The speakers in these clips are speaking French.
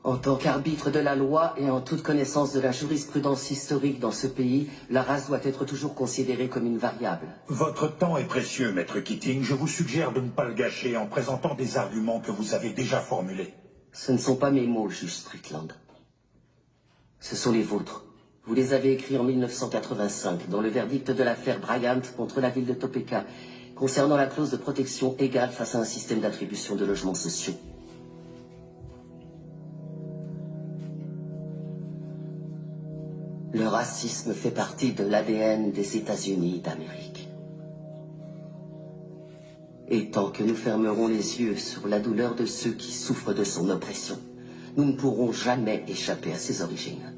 En tant qu'arbitre de la loi et en toute connaissance de la jurisprudence historique dans ce pays, la race doit être toujours considérée comme une variable. Votre temps est précieux, Maître Keating. Je vous suggère de ne pas le gâcher en présentant des arguments que vous avez déjà formulés. Ce ne sont pas mes mots, juge Strickland. Ce sont les vôtres. Vous les avez écrits en 1985, dans le verdict de l'affaire Bryant contre la ville de Topeka, concernant la clause de protection égale face à un système d'attribution de logements sociaux. Le racisme fait partie de l'ADN des États-Unis d'Amérique. Et tant que nous fermerons les yeux sur la douleur de ceux qui souffrent de son oppression, nous ne pourrons jamais échapper à ses origines.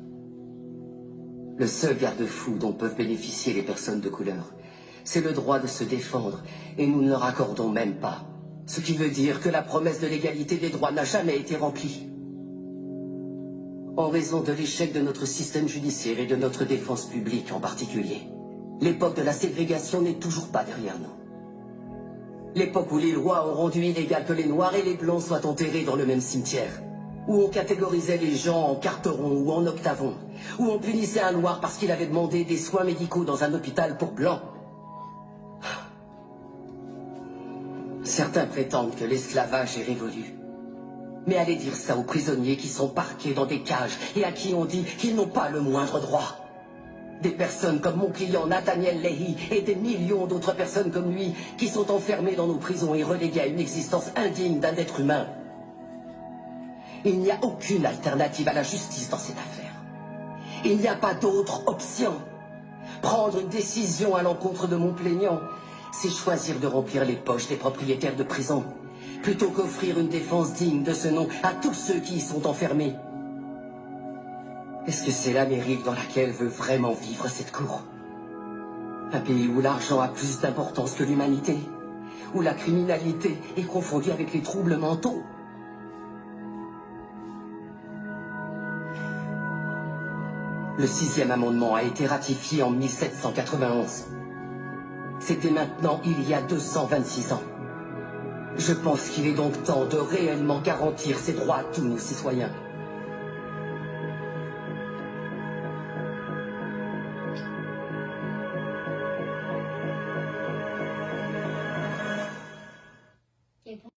Le seul garde-fou dont peuvent bénéficier les personnes de couleur, c'est le droit de se défendre, et nous ne leur accordons même pas. Ce qui veut dire que la promesse de l'égalité des droits n'a jamais été remplie. En raison de l'échec de notre système judiciaire et de notre défense publique en particulier, l'époque de la ségrégation n'est toujours pas derrière nous. L'époque où les lois ont rendu illégal que les Noirs et les Blancs soient enterrés dans le même cimetière, où on catégorisait les gens en carterons ou en octavons, où on punissait un Noir parce qu'il avait demandé des soins médicaux dans un hôpital pour Blancs. Certains prétendent que l'esclavage est révolu. Mais allez dire ça aux prisonniers qui sont parqués dans des cages et à qui on dit qu'ils n'ont pas le moindre droit. Des personnes comme mon client Nathaniel Leahy et des millions d'autres personnes comme lui qui sont enfermées dans nos prisons et reléguées à une existence indigne d'un être humain. Il n'y a aucune alternative à la justice dans cette affaire. Il n'y a pas d'autre option. Prendre une décision à l'encontre de mon plaignant, c'est choisir de remplir les poches des propriétaires de prisons, plutôt qu'offrir une défense digne de ce nom à tous ceux qui y sont enfermés. Est-ce que c'est l'Amérique dans laquelle veut vraiment vivre cette cour? Un pays où l'argent a plus d'importance que l'humanité, où la criminalité est confondue avec les troubles mentaux. Le 6e amendement a été ratifié en 1791. C'était maintenant il y a 226 ans. Je pense qu'il est donc temps de réellement garantir ces droits à tous nos citoyens.